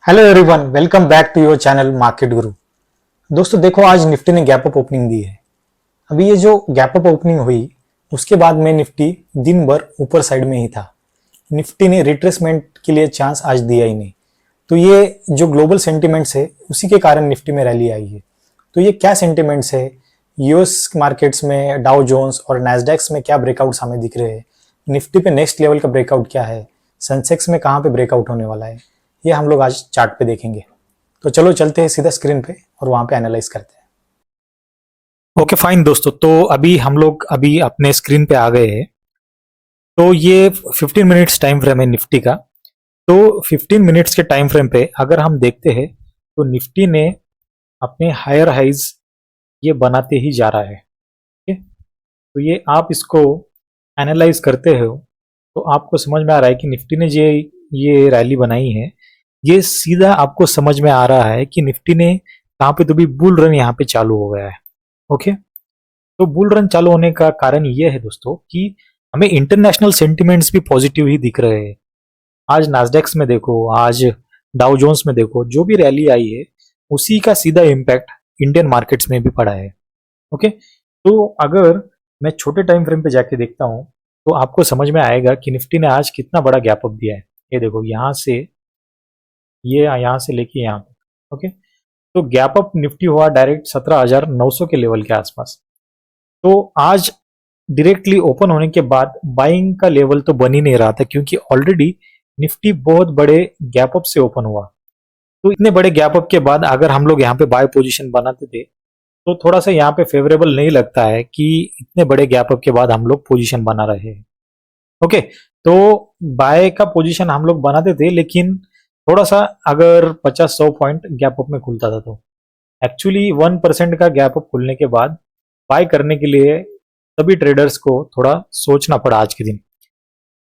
Hello everyone, welcome back to your channel market guru. दोस्तों देखो, आज निफ्टी ने गैप अप ओपनिंग दी है। अभी ये जो गैप अप ओपनिंग हुई उसके बाद में निफ्टी दिन भर ऊपर साइड में ही था। निफ्टी ने रिट्रेसमेंट के लिए चांस आज दिया ही नहीं। तो ये जो ग्लोबल सेंटिमेंट्स है उसी के कारण निफ्टी में रैली आई है। तो ये क्या सेंटिमेंट्स है, यूएस मार्केट्स में डाउ जोन्स और नैस्डैक्स में क्या ब्रेकआउट्स हमें दिख रहे हैं, निफ्टी पे नेक्स्ट लेवल का ब्रेकआउट क्या है, सेंसेक्स में कहाँ पे ब्रेकआउट होने वाला है, ये हम लोग आज चार्ट पे देखेंगे। तो चलो चलते हैं सीधा स्क्रीन पे और वहां पे एनालाइज करते हैं। ओके फाइन दोस्तों, तो अभी हम लोग अपने स्क्रीन पे आ गए हैं। तो ये 15 मिनट्स टाइम फ्रेम है निफ्टी का। तो 15 मिनट्स के टाइम फ्रेम पे अगर हम देखते हैं तो निफ्टी ने अपने हायर हाइज ये बनाते ही जा रहा है। ठीक है, तो ये आप इसको एनालाइज करते हो तो आपको समझ में आ रहा है कि निफ्टी ने ये रैली बनाई है। ये सीधा आपको समझ में आ रहा है कि निफ्टी ने कहाँ पे तो भी बुल रन यहाँ पे चालू हो गया है। ओके, तो बुल रन चालू होने का कारण ये है दोस्तों कि हमें इंटरनेशनल सेंटिमेंट्स भी पॉजिटिव ही दिख रहे हैं। आज नास्डेक्स में देखो, आज डाउ जोन्स में देखो, जो भी रैली आई है उसी का सीधा इम्पैक्ट इंडियन मार्केट्स में भी पड़ा है। ओके, तो अगर मैं छोटे टाइम फ्रेम पे जाके देखता हूँ तो आपको समझ में आएगा कि निफ्टी ने आज कितना बड़ा गैप अप दिया है। ये देखो, यहाँ से लेके यहाँ तक। ओके, तो गैप अप निफ्टी हुआ डायरेक्ट 17,900 के लेवल के आसपास। तो आज डायरेक्टली ओपन होने के बाद बाइंग का लेवल तो बन ही नहीं रहा था, क्योंकि ऑलरेडी निफ्टी बहुत बड़े गैप अप से ओपन हुआ। तो इतने बड़े गैप अप के बाद अगर हम लोग यहाँ पे बाय पोजीशन बनाते थे तो थोड़ा सा यहाँ पे फेवरेबल नहीं लगता है कि इतने बड़े गैप अप के बाद हम लोग पोजीशन बना रहे हैं। ओके, तो बाय का पोजीशन हम लोग बनाते थे, लेकिन थोड़ा सा अगर 50-100 पॉइंट गैप अप में खुलता था तो एक्चुअली 1% का गैप अप खुलने के बाद बाय करने के लिए सभी ट्रेडर्स को थोड़ा सोचना पड़ा आज के दिन।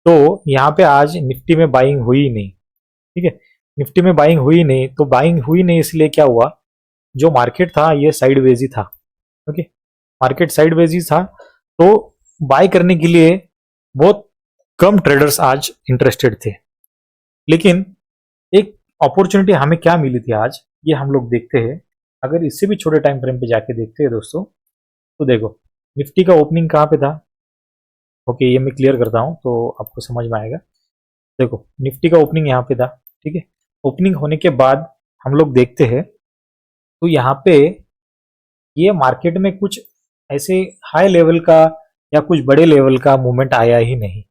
तो यहाँ पे आज निफ्टी में बाइंग हुई ही नहीं। ठीक है, निफ्टी में बाइंग हुई नहीं, तो बाइंग हुई नहीं इसलिए क्या हुआ, जो मार्केट था ये साइडवेज ही था। ओके, मार्केट साइडवेज ही था, तो बाय करने के लिए बहुत कम ट्रेडर्स आज इंटरेस्टेड थे। लेकिन एक अपॉर्चुनिटी हमें क्या मिली थी आज, ये हम लोग देखते हैं। अगर इससे भी छोटे टाइम फ्रेम पे जाके देखते हैं दोस्तों, तो देखो निफ्टी का ओपनिंग कहाँ पे था। ओके, ये मैं क्लियर करता हूँ तो आपको समझ में आएगा। देखो निफ्टी का ओपनिंग यहाँ पे था। ठीक है, ओपनिंग होने के बाद हम लोग देखते हैं तो यहाँ पे ये मार्केट में कुछ ऐसे हाई लेवल का या कुछ बड़े लेवल का मूवमेंट आया ही नहीं।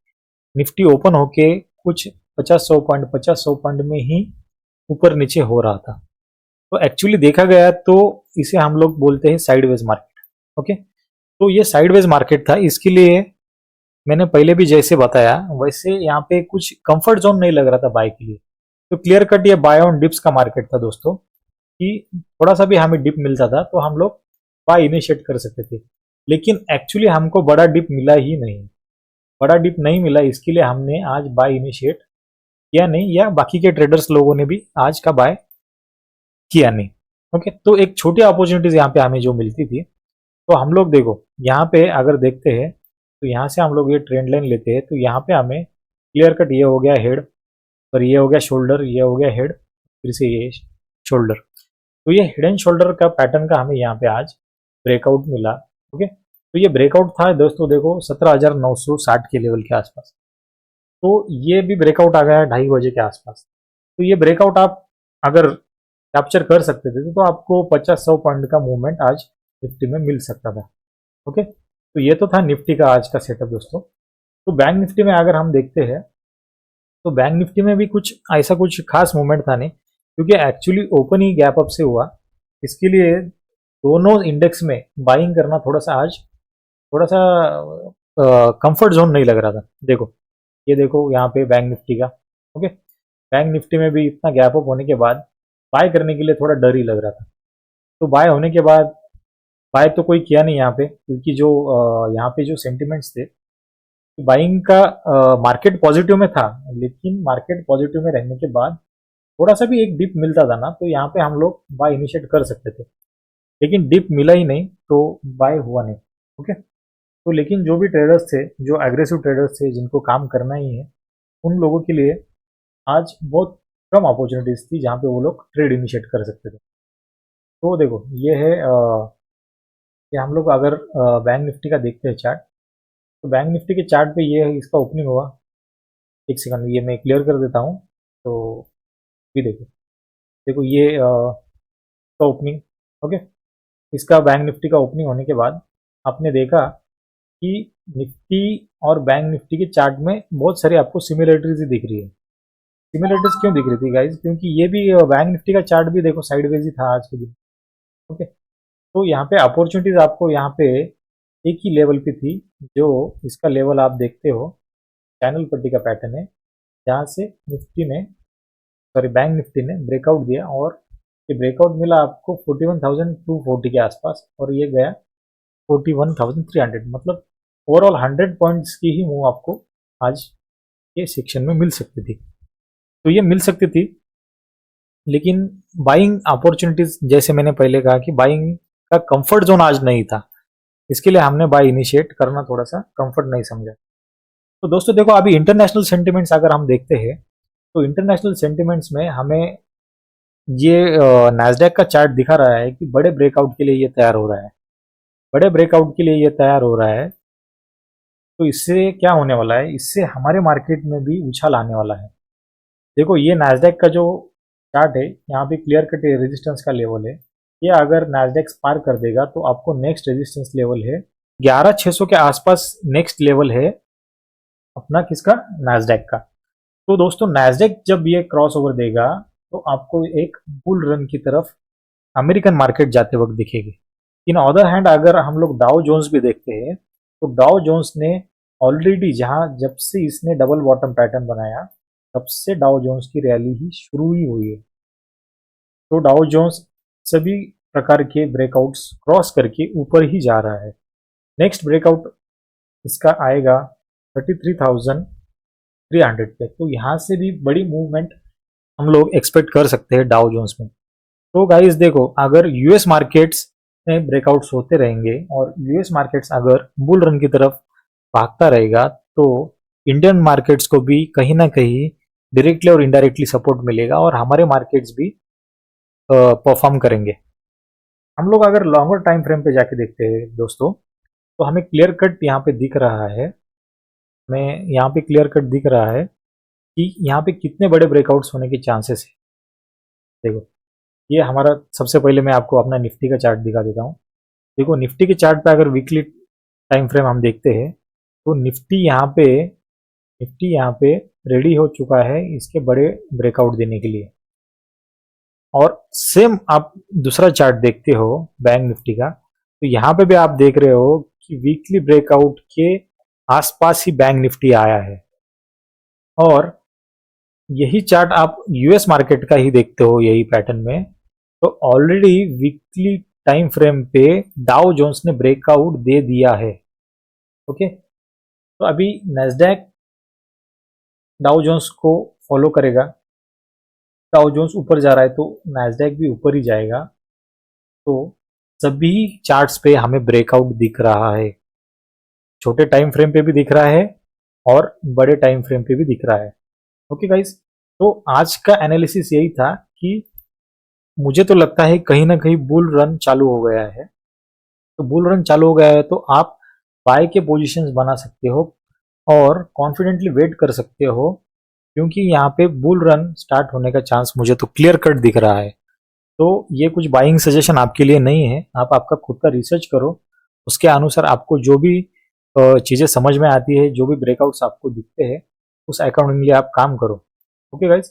निफ्टी ओपन होके कुछ 50-100 पॉइंट में ही ऊपर नीचे हो रहा था। तो एक्चुअली देखा गया तो इसे हम लोग बोलते हैं साइडवेज मार्केट। ओके, तो ये साइडवेज मार्केट था, इसके लिए मैंने पहले भी जैसे बताया वैसे यहाँ पे कुछ कंफर्ट जोन नहीं लग रहा था बाय के लिए। तो क्लियर कट ये बाय ऑन डिप्स का मार्केट था दोस्तों, कि थोड़ा सा भी हमें डिप मिलता था तो हम लोग बाय इनिशिएट कर सकते थे। लेकिन एक्चुअली हमको बड़ा डिप मिला ही नहीं। बड़ा डिप नहीं मिला, इसके लिए हमने आज बाय इनिशिएट किया नहीं, या बाकी के ट्रेडर्स लोगों ने भी आज का बाय किया नहीं। ओके, तो एक छोटी अपॉर्चुनिटीज यहाँ पे हमें जो मिलती थी, तो हम लोग देखो यहाँ पे अगर देखते हैं तो यहाँ से हम लोग ये ट्रेंड लाइन लेते हैं तो यहाँ पे हमें क्लियर कट ये हो गया हेड, और ये हो गया शोल्डर, ये हो गया हेड, फिर से ये शोल्डर। तो ये हेड एंड शोल्डर का पैटर्न का हमें यहाँ पे आज ब्रेकआउट मिला। ओके, तो ये ब्रेकआउट था दोस्तों, देखो 17,960 के लेवल के आसपास। तो ये भी ब्रेकआउट आ गया 2:30 बजे के आसपास। तो ये ब्रेकआउट आप अगर कैप्चर कर सकते थे तो आपको 50-100 पॉइंट का मूवमेंट आज निफ्टी में मिल सकता था। ओके, तो ये तो था निफ्टी का आज का सेटअप दोस्तों। तो बैंक निफ्टी में अगर हम देखते हैं तो बैंक निफ्टी में भी कुछ ऐसा कुछ खास मूवमेंट था नहीं, क्योंकि एक्चुअली ओपन ही गैप अप से हुआ। इसके लिए दोनों इंडेक्स में बाइंग करना थोड़ा सा आज थोड़ा सा कंफर्ट जोन नहीं लग रहा था। देखो ये देखो यहाँ पे बैंक निफ्टी का। ओके, बैंक निफ्टी में भी इतना गैप अप होने के बाद बाय करने के लिए थोड़ा डर ही लग रहा था। तो बाय होने के बाद बाय तो कोई किया नहीं यहाँ पे, क्योंकि जो यहाँ पे जो सेंटिमेंट्स थे, बाइंग का मार्केट पॉजिटिव में था, लेकिन मार्केट पॉजिटिव में रहने के बाद थोड़ा सा भी एक डिप मिलता था ना तो यहाँ पे हम लोग बाय इनिशिएट कर सकते थे। लेकिन डिप मिला ही नहीं तो बाय हुआ नहीं। ओके, तो लेकिन जो भी ट्रेडर्स थे, जो एग्रेसिव ट्रेडर्स थे, जिनको काम करना ही है, उन लोगों के लिए आज बहुत कम अपॉर्चुनिटीज थी जहाँ पे वो लोग ट्रेड इनिशिएट कर सकते थे। तो देखो ये है कि हम लोग अगर बैंक निफ्टी का देखते हैं चार्ट, तो बैंक निफ्टी के चार्ट पे ये इसका ओपनिंग हुआ। एक सेकंड, ये मैं क्लियर कर देता हूँ। तो ये देखो, देखो ये इसका ओपनिंग, ओके। इसका बैंक निफ्टी का ओपनिंग होने के बाद आपने देखा कि निफ्टी और बैंक निफ्टी के चार्ट में बहुत सारी आपको सिमिलरिटीज दिख रही है। सिमिलरिटीज क्यों दिख रही थी गाइज? क्योंकि ये भी बैंक निफ्टी का चार्ट भी देखो साइडवेज ही था आज के दिन, ओके। तो यहाँ पे अपॉर्चुनिटीज आपको यहाँ पे एक ही लेवल पे थी, जो इसका लेवल आप देखते हो चैनल पट्टी का पैटर्न है, जहाँ से निफ्टी ने, सॉरी बैंक निफ्टी ने ब्रेकआउट दिया, और ये ब्रेकआउट मिला आपको 41,240 के आसपास, और ये गया 41,300। मतलब ओवरऑल 100 पॉइंट्स की ही मूव आपको आज के सेक्शन में मिल सकती थी। तो ये मिल सकती थी, लेकिन बाइंग अपॉर्चुनिटीज, जैसे मैंने पहले कहा कि बाइंग का कंफर्ट जोन आज नहीं था, इसके लिए हमने बाय इनिशिएट करना थोड़ा सा कंफर्ट नहीं समझा। तो दोस्तों देखो, अभी इंटरनेशनल सेंटिमेंट्स अगर हम देखते हैं, तो इंटरनेशनल सेंटिमेंट्स में हमें ये नैस्डैक का चार्ट दिखा रहा है कि बड़े ब्रेकआउट के लिए ये तैयार हो रहा है, बड़े ब्रेकआउट के लिए ये तैयार हो रहा है। तो इससे क्या होने वाला है, इससे हमारे मार्केट में भी उछाल आने वाला है। देखो ये नैस्डैक का जो चार्ट है, यहाँ पे क्लियर कट रेजिस्टेंस का लेवल है। ये अगर नैस्डैक पार कर देगा तो आपको नेक्स्ट रेजिस्टेंस लेवल है 11,600 के आसपास, नेक्स्ट लेवल है अपना किसका, नैस्डैक का। तो दोस्तों नैस्डैक जब ये क्रॉस ओवर देगा तो आपको एक बुल रन की तरफ अमेरिकन मार्केट जाते वक्त दिखेगी। इन अदर हैंड अगर हम लोग डाउ जोन्स भी देखते हैं, तो डाउ जोन्स ने ऑलरेडी, जहां जब से इसने डबल बॉटम पैटर्न बनाया, तब से डाउ जोन्स की रैली ही शुरू ही हुई है। तो डाउ जोन्स सभी प्रकार के ब्रेकआउट्स क्रॉस करके ऊपर ही जा रहा है। नेक्स्ट ब्रेकआउट इसका आएगा 33,300 पे, तो यहाँ से भी बड़ी मूवमेंट हम लोग एक्सपेक्ट कर सकते हैं डाउ जोन्स में। तो गाइस देखो, अगर यूएस मार्केट्स में ब्रेकआउट्स होते रहेंगे और यूएस मार्केट्स अगर बुल रन की तरफ भागता रहेगा, तो इंडियन मार्केट्स को भी कहीं ना कहीं डायरेक्टली और इनडायरेक्टली सपोर्ट मिलेगा, और हमारे मार्केट्स भी परफॉर्म करेंगे। हम लोग अगर लॉन्गर टाइम फ्रेम पे जाके देखते हैं दोस्तों, तो हमें क्लियर कट यहाँ पे दिख रहा है, हमें यहाँ पे क्लियर कट दिख रहा है कि यहाँ पे कितने बड़े ब्रेकआउट्स होने के चांसेस है। देखो ये हमारा, सबसे पहले मैं आपको अपना निफ्टी का चार्ट दिखा देता हूँ। देखो निफ्टी के चार्ट पे अगर वीकली टाइम फ्रेम हम देखते हैं, तो निफ्टी यहाँ पे रेडी हो चुका है इसके बड़े ब्रेकआउट देने के लिए। और सेम आप दूसरा चार्ट देखते हो बैंक निफ्टी का, तो यहाँ पे भी आप देख रहे हो कि वीकली ब्रेकआउट के आसपास ही बैंक निफ्टी आया है। और यही चार्ट आप यूएस मार्केट का ही देखते हो यही पैटर्न में, तो ऑलरेडी वीकली टाइम फ्रेम पे डाउ जोन्स ने ब्रेकआउट दे दिया है, ओके। तो अभी नैस्डैक डाउ जोन्स को फॉलो करेगा, डाउ जोन्स ऊपर जा रहा है तो नैस्डैक भी ऊपर ही जाएगा। तो सभी चार्ट्स पे हमें ब्रेकआउट दिख रहा है, छोटे टाइम फ्रेम पे भी दिख रहा है और बड़े टाइम फ्रेम पे भी दिख रहा है, ओके गाइस। तो आज का एनालिसिस यही था कि मुझे तो लगता है कहीं ना कहीं बुल रन चालू हो गया है। तो बुल रन चालू हो गया है तो आप बाय के पोजीशंस बना सकते हो और कॉन्फिडेंटली वेट कर सकते हो, क्योंकि यहाँ पे बुल रन स्टार्ट होने का चांस मुझे तो क्लियर कट दिख रहा है। तो ये कुछ बाइंग सजेशन आपके लिए नहीं है, आप आपका खुद का रिसर्च करो, उसके अनुसार आपको जो भी चीज़ें समझ में आती है, जो भी ब्रेकआउट्स आपको दिखते हैं, उस अकॉर्डिंगली आप काम करो, ओके गाइज।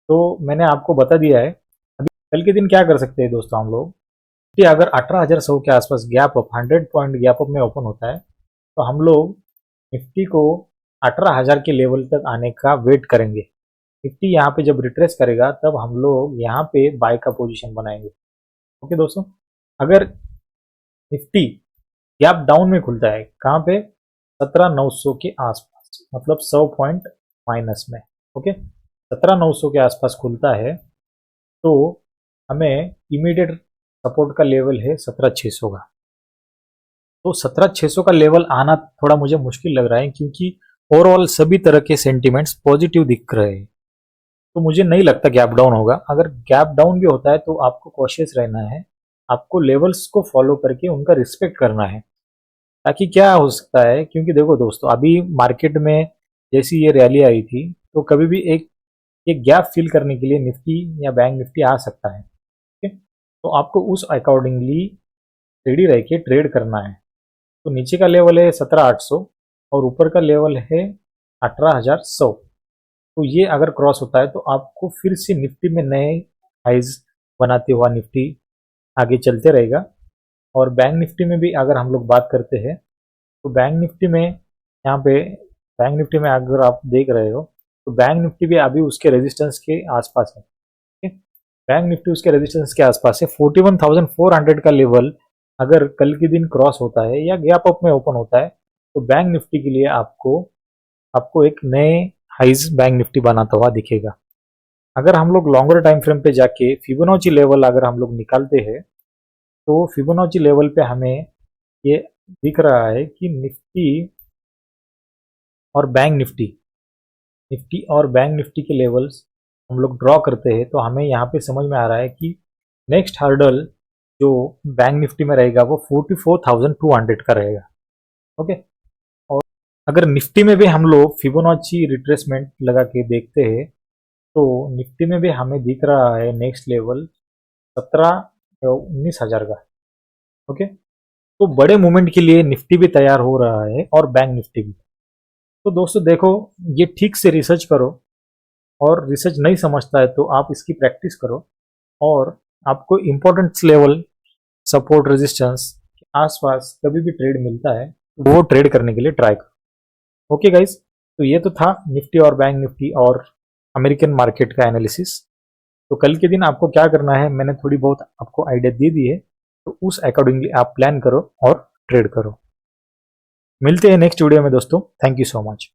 तो मैंने आपको बता दिया है। अभी कल के दिन क्या कर सकते हैं दोस्तों हम लोग, कि अगर 18,100 के आसपास gap up 100 point gap up में ओपन होता है, तो हम लोग निफ्टी को 18,000 के लेवल तक आने का वेट करेंगे। निफ्टी यहाँ पे जब रिट्रेस करेगा तब हम लोग यहाँ पे बाय का पोजीशन बनाएंगे, ओके दोस्तों। अगर निफ्टी गैप डाउन में खुलता है कहाँ पे, 17,900 के आसपास, मतलब 100 पॉइंट माइनस में, ओके। 17,900 के आसपास खुलता है तो हमें इमीडिएट सपोर्ट का लेवल है 17,600 का। तो 17,600 का लेवल आना थोड़ा मुझे मुश्किल लग रहा है, क्योंकि ओवरऑल सभी तरह के सेंटिमेंट्स पॉजिटिव दिख रहे हैं। तो मुझे नहीं लगता गैप डाउन होगा। अगर गैप डाउन भी होता है तो आपको कॉशियस रहना है, आपको लेवल्स को फॉलो करके उनका रिस्पेक्ट करना है। ताकि क्या हो सकता है, क्योंकि देखो दोस्तों, अभी मार्केट में जैसी ये रैली आई थी, तो कभी भी एक गैप फिल करने के लिए निफ्टी या बैंक निफ्टी आ सकता है। ठीक है, तो आपको उस अकॉर्डिंगली रेडी रह के ट्रेड करना है। तो नीचे का लेवल है 17,800 और ऊपर का लेवल है 18,100। तो ये अगर क्रॉस होता है तो आपको फिर से निफ्टी में नए हाइज बनाते हुआ निफ्टी आगे चलते रहेगा। और बैंक निफ्टी में भी अगर हम लोग बात करते हैं, तो बैंक निफ्टी में यहाँ पे, बैंक निफ्टी में अगर आप देख रहे हो तो बैंक निफ्टी भी अभी उसके रेजिस्टेंस के आसपास है। ठीक है? बैंक निफ्टी उसके रेजिस्टेंस के आसपास है। 41,400 का लेवल अगर कल के दिन क्रॉस होता है या गैप अप में ओपन होता है, तो बैंक निफ्टी के लिए आपको आपको एक नए हाइज बैंक निफ्टी बनाता हुआ दिखेगा। अगर हम लोग लॉन्गर टाइम फ्रेम पे जाके फिबोनाची लेवल अगर हम लोग निकालते हैं, तो फिबोनाची लेवल पे हमें ये दिख रहा है कि निफ्टी और बैंक निफ्टी, निफ्टी और बैंक निफ्टी के लेवल्स हम लोग ड्रॉ करते हैं, तो हमें यहाँ पे समझ में आ रहा है कि नेक्स्ट हर्डल जो बैंक निफ्टी में रहेगा वो 44,200 का रहेगा। ओके, और अगर निफ्टी में भी हम लोग फिबोनाची रिट्रेसमेंट लगा के देखते हैं, तो निफ्टी में भी हमें दिख रहा है नेक्स्ट लेवल 17-19 हज़ार का। ओके, तो बड़े मूवमेंट के लिए निफ्टी भी तैयार हो रहा है और बैंक निफ्टी भी। तो दोस्तों देखो, ये ठीक से रिसर्च करो, और रिसर्च नहीं समझता है तो आप इसकी प्रैक्टिस करो, और आपको इम्पोर्टेंट लेवल, सपोर्ट, रेजिस्टेंस के आसपास कभी भी ट्रेड मिलता है तो वो ट्रेड करने के लिए ट्राई करो। ओके गाइज, तो ये तो था निफ्टी और बैंक निफ्टी और अमेरिकन मार्केट का एनालिसिस। तो कल के दिन आपको क्या करना है मैंने थोड़ी बहुत आपको आइडिया दे दी है, तो उस अकॉर्डिंगली आप प्लान करो और ट्रेड करो। मिलते हैं नेक्स्ट वीडियो में दोस्तों। Thank you so much.